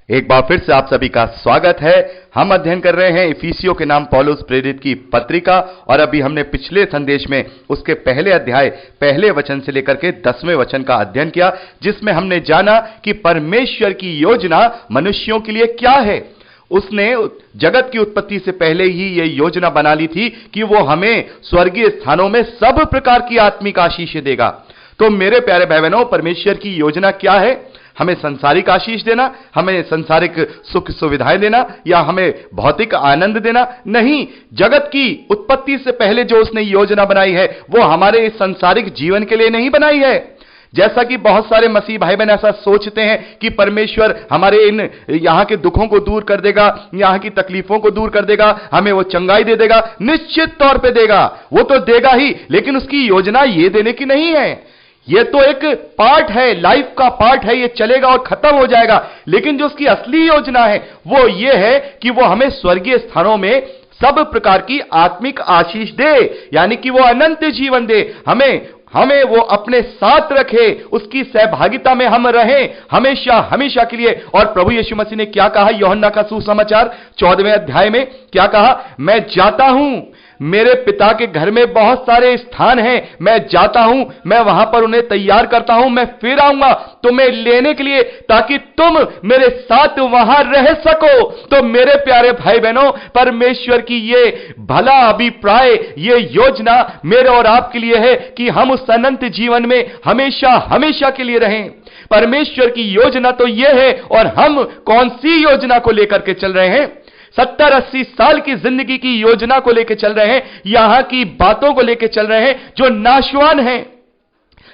एक बार फिर से आप सभी का स्वागत है। हम अध्ययन कर रहे हैं इफिसियों के नाम पौलुस प्रेरित की पत्रिका, और अभी हमने पिछले संदेश में उसके पहले अध्याय पहले वचन से लेकर के 10वें वचन का अध्ययन किया, जिसमें हमने जाना कि परमेश्वर की योजना मनुष्यों के लिए क्या है। उसने जगत की उत्पत्ति से पहले ही यह योजना बना ली थी कि वो हमें स्वर्गीय स्थानों में सब प्रकार की आत्मिक आशीष देगा। तो मेरे प्यारे भाई बहनों, परमेश्वर की योजना क्या है? हमें संसारिक आशीष देना, हमें संसारिक सुख सुविधाएं देना, या हमें भौतिक आनंद देना? नहीं, जगत की उत्पत्ति से पहले जो उसने योजना बनाई है वो हमारे इस संसारिक जीवन के लिए नहीं बनाई है। जैसा कि बहुत सारे मसीह भाई बहन ऐसा सोचते हैं कि परमेश्वर हमारे इन यहां के दुखों को दूर कर देगा, यहां की तकलीफों को दूर कर देगा, हमें वो चंगाई दे देगा। निश्चित तौर पे देगा, वो तो देगा ही, लेकिन उसकी योजना ये देने की नहीं है। ये तो एक पार्ट है, लाइफ का पार्ट है, ये चलेगा और खत्म हो जाएगा। लेकिन जो उसकी असली योजना है वो ये है कि वो हमें स्वर्गीय स्थानों में सब प्रकार की आत्मिक आशीष दे, यानी कि वो अनंत जीवन दे। हमें वो अपने साथ रखे, उसकी सहभागिता में हम रहें हमेशा हमेशा के लिए। और प्रभु यीशु मसीह ने क्या कहा यूहन्ना का सुसमाचार 14वें अध्याय में? क्या कहा? मैं जाता हूं, मेरे पिता के घर में बहुत सारे स्थान हैं, मैं जाता हूं, मैं वहां पर उन्हें तैयार करता हूं, मैं फिर आऊंगा तुम्हें लेने के लिए, ताकि तुम मेरे साथ वहां रह सको। तो मेरे प्यारे भाई बहनों, परमेश्वर की ये भला अभिप्राय, ये योजना मेरे और आपके लिए है कि हम उस अनंत जीवन में हमेशा हमेशा के लिए रहें। परमेश्वर की योजना तो यह है, और हम कौन सी योजना को लेकर के चल रहे हैं? 70-80 साल की जिंदगी की योजना को लेकर चल रहे हैं, यहां की बातों को लेकर चल रहे हैं जो नाशवान हैं।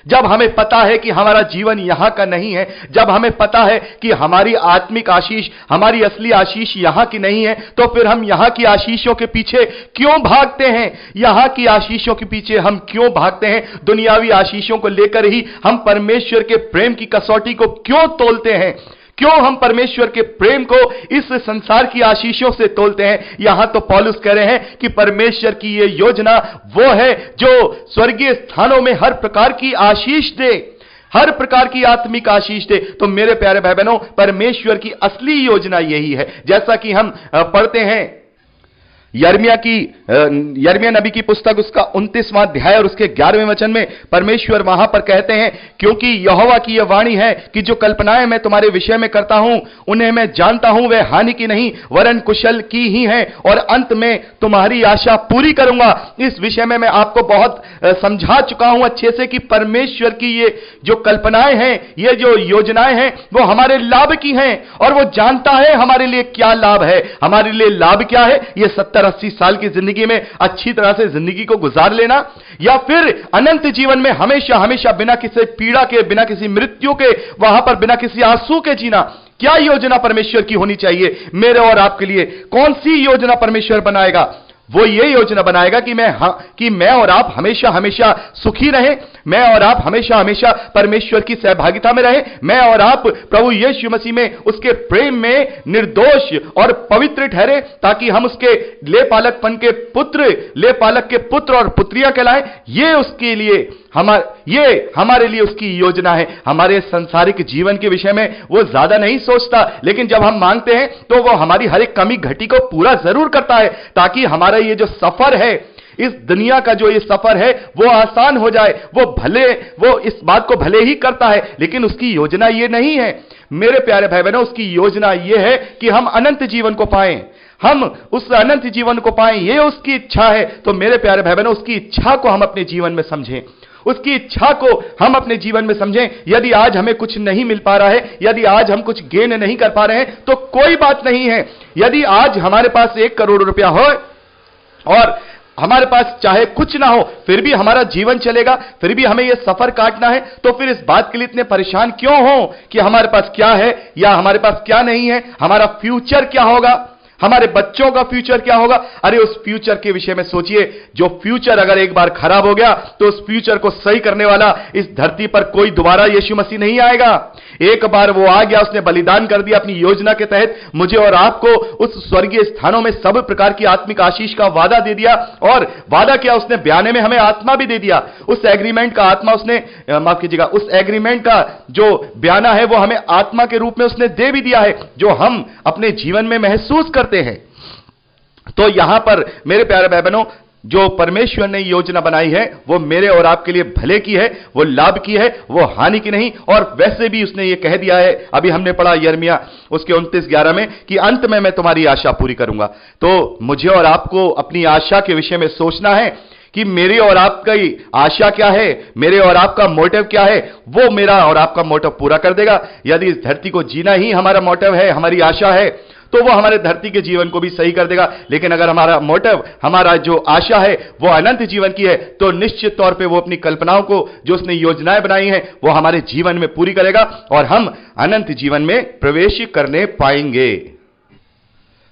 जब हमें पता है कि हमारा जीवन यहां का नहीं है, जब हमें पता है कि हमारी आत्मिक आशीष, हमारी असली आशीष यहां की नहीं है, तो फिर हम यहां की आशीषों के पीछे क्यों भागते हैं? यहां की आशीषों के पीछे हम क्यों भागते हैं? दुनियावी आशीषों को लेकर ही हम परमेश्वर के प्रेम की कसौटी को क्यों तोलते हैं? क्यों हम परमेश्वर के प्रेम को इस संसार की आशीषों से तोलते हैं? यहां तो पौलुस कह रहे हैं कि परमेश्वर की यह योजना वो है जो स्वर्गीय स्थानों में हर प्रकार की आशीष दे, हर प्रकार की आत्मिक आशीष दे। तो मेरे प्यारे भाई बहनों, परमेश्वर की असली योजना यही है। जैसा कि हम पढ़ते हैं यिर्मयाह नबी की पुस्तक उसका 29वां अध्याय और उसके 11वें वचन में परमेश्वर वहां पर कहते हैं, क्योंकि यहोवा की यह वाणी है कि जो कल्पनाएं मैं तुम्हारे विषय में करता हूं उन्हें मैं जानता हूं, वे हानि की नहीं वरन कुशल की ही हैं, और अंत में तुम्हारी आशा पूरी करूंगा। इस विषय में मैं आपको बहुत समझा चुका हूं अच्छे से कि परमेश्वर की ये जो कल्पनाएं हैं, ये जो योजनाएं हैं, वो हमारे लाभ की हैं, और वो जानता है हमारे लिए क्या लाभ है। हमारे लिए लाभ क्या है? ये 70-80 साल की जिंदगी में अच्छी तरह से जिंदगी को गुजार लेना, या फिर अनंत जीवन में हमेशा हमेशा बिना किसी पीड़ा के, बिना किसी मृत्यु के, वहां पर बिना किसी आंसू के जीना। क्या योजना परमेश्वर की होनी चाहिए मेरे और आपके लिए? कौन सी योजना परमेश्वर बनाएगा? वो ये योजना बनाएगा कि मैं और आप हमेशा हमेशा सुखी रहें, मैं और आप हमेशा हमेशा परमेश्वर की सहभागिता में रहें, मैं और आप प्रभु यीशु मसीह में उसके प्रेम में निर्दोष और पवित्र ठहरे, ताकि हम उसके लेपालक के पुत्र और पुत्रियां कहलाएं। ये उसके लिए हमारे लिए उसकी योजना है। हमारे संसारिक जीवन के विषय में वो ज्यादा नहीं सोचता, लेकिन जब हम मांगते हैं तो वो हमारी हर एक कमी घटी को पूरा जरूर करता है, ताकि हमारा ये जो सफर है, इस दुनिया का जो ये सफर है, वो आसान हो जाए। वो इस बात को भले ही करता है, लेकिन उसकी योजना ये नहीं है मेरे प्यारे भाई बहनों। उसकी योजना ये है कि हम अनंत जीवन को पाएं, हम उस अनंत जीवन को पाएं, ये उसकी इच्छा है। तो मेरे प्यारे भाई बहनों, उसकी इच्छा को हम अपने जीवन में समझें, उसकी इच्छा को हम अपने जीवन में समझें। यदि आज हमें कुछ नहीं मिल पा रहा है, यदि आज हम कुछ गेन नहीं कर पा रहे हैं, तो कोई बात नहीं है। यदि आज हमारे पास 1 करोड़ रुपया हो और हमारे पास चाहे कुछ ना हो, फिर भी हमारा जीवन चलेगा, फिर भी हमें यह सफर काटना है, तो फिर इस बात के लिए इतने परेशान क्यों हो कि हमारे पास क्या है या हमारे पास क्या नहीं है, हमारा फ्यूचर क्या होगा, हमारे बच्चों का फ्यूचर क्या होगा? अरे उस फ्यूचर के विषय में सोचिए। जो फ्यूचर अगर एक बार खराब हो गया तो उस फ्यूचर को सही करने वाला इस धरती पर कोई दोबारा यीशु मसीह नहीं आएगा। एक बार वो आ गया, उसने बलिदान कर दिया अपनी योजना के तहत, मुझे और आपको उस स्वर्गीय स्थानों में सब प्रकार की आत्मिक आशीष का वादा दे दिया। और वादा किया उसने, बयाने में हमें आत्मा भी दे दिया। उस एग्रीमेंट का आत्मा उसने, माफ कीजिएगा, उस एग्रीमेंट का जो बयाना है वो हमें आत्मा के रूप में उसने दे भी दिया है, जो हम अपने जीवन में महसूस करते हैं। तो यहां पर मेरे प्यारे भाई बहनों, जो परमेश्वर ने योजना बनाई है वो मेरे और आपके लिए भले की है, वो लाभ की है, वो हानि की नहीं। और वैसे भी उसने ये कह दिया है, अभी हमने पढ़ा यिर्मयाह उसके 29:11 में, कि अंत में मैं तुम्हारी आशा पूरी करूंगा। तो मुझे और आपको अपनी आशा के विषय में सोचना है कि मेरी और आपकी आशा क्या है, मेरे और आपका मोटिव क्या है। वो मेरा और आपका मोटिव पूरा कर देगा। यदि इस धरती को जीना ही हमारा मोटिव है, हमारी आशा है, तो वो हमारे धरती के जीवन को भी सही कर देगा। लेकिन अगर हमारा मोटिव, हमारा जो आशा है वो अनंत जीवन की है, तो निश्चित तौर पे वो अपनी कल्पनाओं को, जो उसने योजनाएं बनाई हैं, वो हमारे जीवन में पूरी करेगा और हम अनंत जीवन में प्रवेश करने पाएंगे।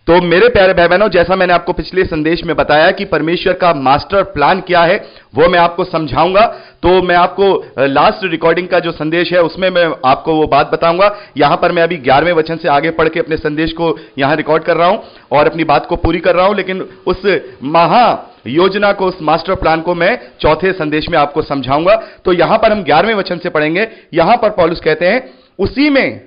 तो मेरे प्यारे भाई बहनों, जैसा मैंने आपको पिछले संदेश में बताया कि परमेश्वर का मास्टर प्लान क्या है, वो मैं आपको समझाऊंगा। तो मैं आपको लास्ट रिकॉर्डिंग का जो संदेश है उसमें मैं आपको वो बात बताऊंगा। यहां पर मैं अभी 11वें वचन से आगे पढ़ के अपने संदेश को यहां रिकॉर्ड कर रहा हूं और अपनी बात को पूरी कर रहा हूं। लेकिन उस महा योजना को, उस मास्टर प्लान को मैं चौथे संदेश में आपको समझाऊंगा। तो यहां पर हम 11वें वचन से पढ़ेंगे। यहां पर पौलुस कहते हैं, उसी में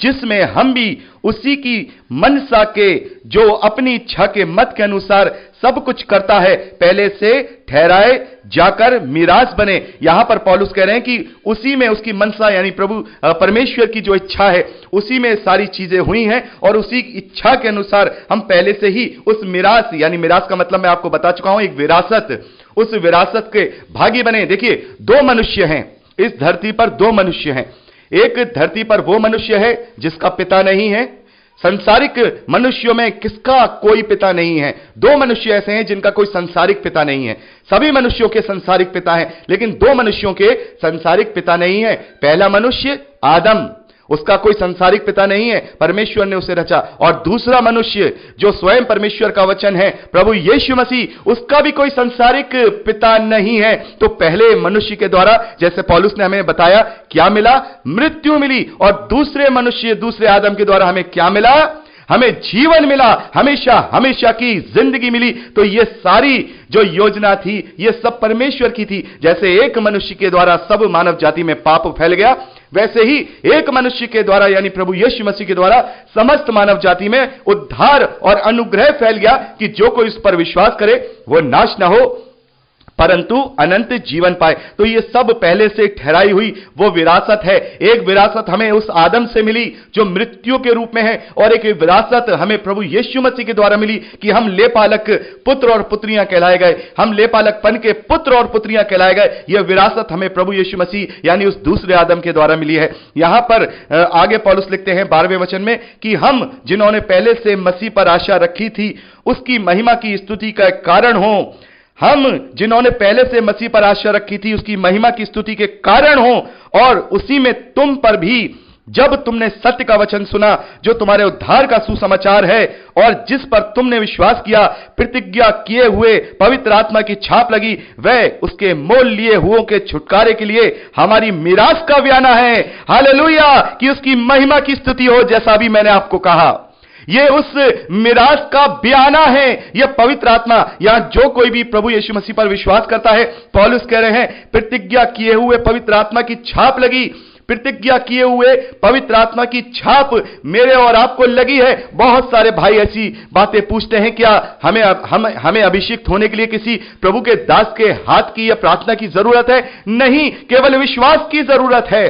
जिसमें हम भी उसी की मनसा के, जो अपनी इच्छा के मत के अनुसार सब कुछ करता है, पहले से ठहराए जाकर मिरास बने। यहां पर पौलुस कह रहे हैं कि उसी में उसकी मनसा, यानी प्रभु परमेश्वर की जो इच्छा है, उसी में सारी चीजें हुई हैं और उसी इच्छा के अनुसार हम पहले से ही उस मिरास, यानी मिरास का मतलब मैं आपको बता चुका हूं, एक विरासत, उस विरासत के भागी बने। देखिए, दो मनुष्य हैं इस धरती पर, दो मनुष्य हैं। एक धरती पर वो मनुष्य है जिसका पिता नहीं है। संसारिक मनुष्यों में किसका कोई पिता नहीं है। दो मनुष्य ऐसे हैं जिनका कोई संसारिक पिता नहीं है। सभी मनुष्यों के संसारिक पिता हैं, लेकिन दो मनुष्यों के संसारिक पिता नहीं है। पहला मनुष्य आदम, उसका कोई संसारिक पिता नहीं है, परमेश्वर ने उसे रचा। और दूसरा मनुष्य जो स्वयं परमेश्वर का वचन है, प्रभु यीशु मसीह, उसका भी कोई संसारिक पिता नहीं है। तो पहले मनुष्य के द्वारा, जैसे पौलुस ने हमें बताया, क्या मिला? मृत्यु मिली। और दूसरे मनुष्य, दूसरे आदम के द्वारा हमें क्या मिला? हमें जीवन मिला, हमेशा हमेशा की जिंदगी मिली। तो ये सारी जो योजना थी, ये सब परमेश्वर की थी। जैसे एक मनुष्य के द्वारा सब मानव जाति में पाप फैल गया, वैसे ही एक मनुष्य के द्वारा, यानी प्रभु यीशु मसीह के द्वारा, समस्त मानव जाति में उद्धार और अनुग्रह फैल गया कि जो कोई इस पर विश्वास करे वो नाश ना हो परंतु अनंत जीवन पाए। तो ये सब पहले से ठहराई हुई वो विरासत है। एक विरासत हमें उस आदम से मिली जो मृत्यु के रूप में है, और एक विरासत हमें प्रभु यीशु मसीह के द्वारा मिली कि हम लेपालक पुत्र और पुत्रियां कहलाए गए, हम लेपालकपन के पुत्र और पुत्रियां कहलाए गए। यह विरासत हमें प्रभु यीशु मसीह यानी उस दूसरे आदम के द्वारा मिली है। यहां पर आगे पौलुस लिखते हैं 12वें वचन में कि हम जिन्होंने पहले से मसीह पर आशा रखी थी उसकी महिमा की स्तुति का कारण हो, हम जिन्होंने पहले से मसीह पर आशा रखी थी उसकी महिमा की स्तुति के कारण हो, और उसी में तुम पर भी जब तुमने सत्य का वचन सुना जो तुम्हारे उद्धार का सुसमाचार है, और जिस पर तुमने विश्वास किया, प्रतिज्ञा किए हुए पवित्र आत्मा की छाप लगी, वह उसके मोल लिए हुओं के छुटकारे के लिए हमारी मिरास का बयाना है। हालेलुया, कि उसकी महिमा की स्तुति हो। जैसा भी मैंने आपको कहा, ये उस मिरास का बयाना है, यह पवित्र आत्मा। यहां जो कोई भी प्रभु यीशु मसीह पर विश्वास करता है, पौलुस कह रहे हैं, प्रतिज्ञा किए हुए पवित्र आत्मा की छाप लगी। प्रतिज्ञा किए हुए पवित्र आत्मा की छाप मेरे और आपको लगी है। बहुत सारे भाई ऐसी बातें पूछते हैं, क्या हमें अभिषिक्त होने के लिए किसी प्रभु के दास के हाथ की या प्रार्थना की जरूरत है? नहीं, केवल विश्वास की जरूरत है,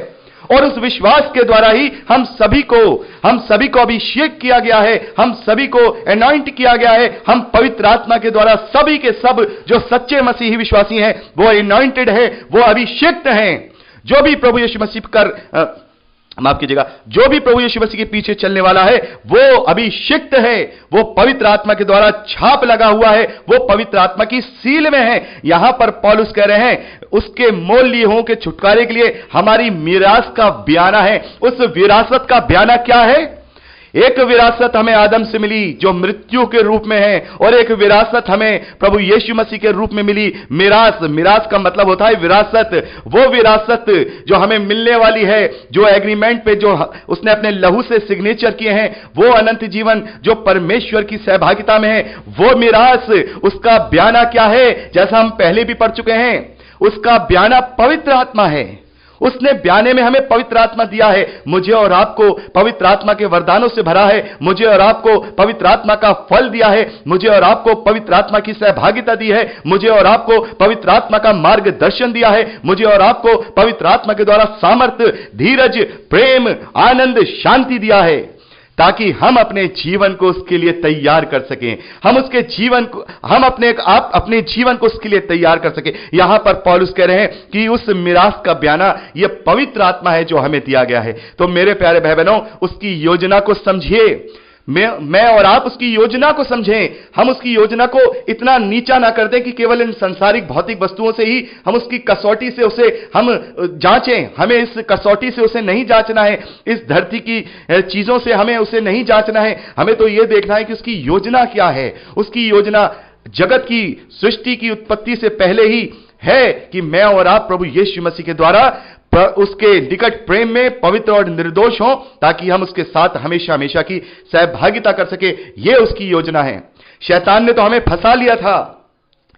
और उस विश्वास के द्वारा ही हम सभी को अभिषेक किया गया है, हम सभी को अनॉइंट किया गया है। हम पवित्र आत्मा के द्वारा सभी के सब जो सच्चे मसीही विश्वासी हैं वो अनॉइंटेड है, वो अभिषेक हैं। जो भी प्रभु यीशु मसीह माफ कीजिएगा, जो भी प्रभु यीशु मसीह के पीछे चलने वाला है वो अभिषिक्त है, वो पवित्र आत्मा के द्वारा छाप लगा हुआ है, वो पवित्र आत्मा की सील में है। यहां पर पौलुस कह रहे हैं उसके मोल लिए हों के छुटकारे के लिए हमारी मिरास का बयाना है। उस विरासत का बयाना क्या है? एक विरासत हमें आदम से मिली जो मृत्यु के रूप में है, और एक विरासत हमें प्रभु यीशु मसीह के रूप में मिली मिरास। मिरास का मतलब होता है विरासत। वो विरासत जो हमें मिलने वाली है, जो एग्रीमेंट पे जो उसने अपने लहू से सिग्नेचर किए हैं, वो अनंत जीवन जो परमेश्वर की सहभागिता में है, वो मिरास। उसका बयाना क्या है? जैसा हम पहले भी पढ़ चुके हैं, उसका बयाना पवित्र आत्मा है। उसने बयाने में हमें पवित्र आत्मा दिया है। मुझे और आपको पवित्र आत्मा के वरदानों से भरा है। मुझे और आपको पवित्र आत्मा का फल दिया है। मुझे और आपको पवित्र आत्मा की सहभागिता दी है। मुझे और आपको पवित्र आत्मा का मार्गदर्शन दिया है। मुझे और आपको पवित्र आत्मा के द्वारा सामर्थ्य, धीरज, प्रेम, आनंद, शांति दिया है, ताकि हम अपने जीवन को उसके लिए तैयार कर सकें। हम उसके जीवन को, हम अपने जीवन को उसके लिए तैयार कर सकें। यहां पर पौलुस कह रहे हैं कि उस मिरास का बयाना यह पवित्र आत्मा है जो हमें दिया गया है। तो मेरे प्यारे भाई बहनों, उसकी योजना को समझिए। मैं और आप उसकी योजना को समझें। हम उसकी योजना को इतना नीचा ना कर दें कि केवल इन संसारिक भौतिक वस्तुओं से ही हम उसकी कसौटी से उसे हम जांचें। हमें इस कसौटी से उसे नहीं जांचना है, इस धरती की चीजों से हमें उसे नहीं जांचना है। हमें तो यह देखना है कि उसकी योजना क्या है। उसकी योजना जगत की सृष्टि की उत्पत्ति से पहले ही है कि मैं और आप प्रभु यीशु मसीह के द्वारा उसके निकट प्रेम में पवित्र और निर्दोष हों, ताकि हम उसके साथ हमेशा हमेशा की सहभागिता कर सके। यह उसकी योजना है। शैतान ने तो हमें फंसा लिया था,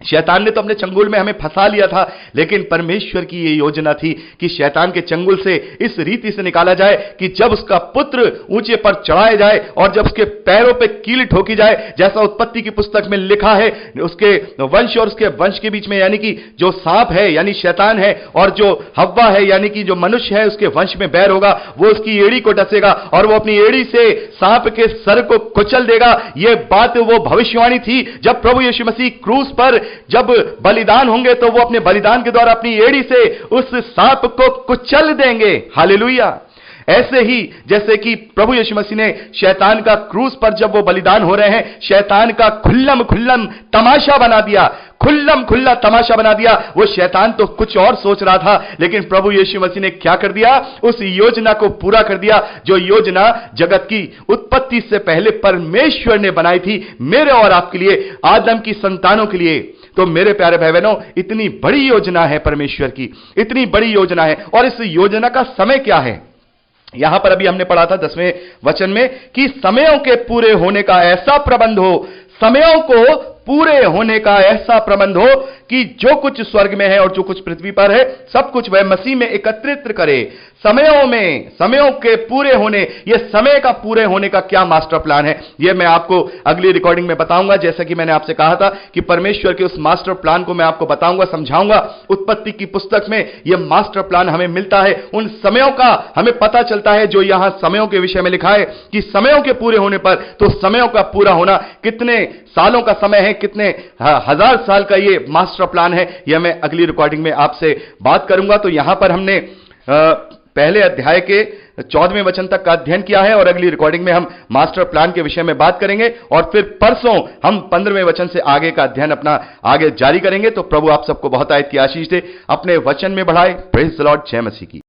शैतान ने तो अपने चंगुल में हमें फंसा लिया था, लेकिन परमेश्वर की यह योजना थी कि शैतान के चंगुल से इस रीति से निकाला जाए कि जब उसका पुत्र ऊंचे पर चढ़ाया जाए और जब उसके पैरों पे कील ठोकी जाए, जैसा उत्पत्ति की पुस्तक में लिखा है, उसके वंश और उसके वंश के बीच में, यानी कि जो सांप है यानी शैतान है और जो हव्वा है यानी कि जो मनुष्य है, उसके वंश में बैर होगा। वो उसकी एड़ी को डसेगा और वो अपनी एड़ी से सांप के सर को कुचल देगा। यह बात वो भविष्यवाणी थी। जब प्रभु यीशु मसीह क्रूस पर जब बलिदान होंगे तो वो अपने बलिदान के द्वारा अपनी एड़ी से उस सांप को कुचल देंगे। हालेलुया। ऐसे ही जैसे कि प्रभु यीशु मसीह ने शैतान का क्रूस पर जब वो बलिदान हो रहे हैं, शैतान का खुल्लम तमाशा बना दिया, खुल्ला तमाशा बना दिया। वो शैतान तो कुछ और सोच रहा था, लेकिन प्रभु यीशु मसीह ने क्या कर दिया? उस योजना को पूरा कर दिया जो योजना जगत की उत्पत्ति से पहले परमेश्वर ने बनाई थी, मेरे और आपके लिए, आदम की संतानों के लिए। तो मेरे प्यारे भाई बहनों, इतनी बड़ी योजना है परमेश्वर की, इतनी बड़ी योजना है। और इस योजना का समय क्या है? यहां पर अभी हमने पढ़ा था 10वें वचन में कि समयों के पूरे होने का ऐसा प्रबंध हो, समयों को पूरे होने का ऐसा प्रबंध हो कि जो कुछ स्वर्ग में है और जो कुछ पृथ्वी पर है, सब कुछ वह मसीह में एकत्रित करे। समयों के पूरे होने, यह समय का पूरे होने का क्या मास्टर प्लान है, यह मैं आपको अगली रिकॉर्डिंग में बताऊंगा। जैसा कि मैंने आपसे कहा था कि परमेश्वर के उस मास्टर प्लान को मैं आपको बताऊंगा, समझाऊंगा। उत्पत्ति की पुस्तक में यह मास्टर प्लान हमें मिलता है, उन समयों का हमें पता चलता है जो यहां समयों के विषय में लिखा है कि समयों के पूरे होने पर। तो समयों का पूरा होना कितने सालों का समय है, कितने हजार साल का यह मास्टर प्लान है, यह मैं अगली रिकॉर्डिंग में आपसे बात करूंगा। तो यहां पर हमने पहले अध्याय के 14वें वचन तक का अध्ययन किया है और अगली रिकॉर्डिंग में हम मास्टर प्लान के विषय में बात करेंगे और फिर परसों हम 15वें वचन से आगे का अध्ययन अपना आगे जारी करेंगे। तो प्रभु आप सबको बहुत आयत की आशीष दे, अपने वचन में बढ़ाए। Praise the Lord. जय मसीह की।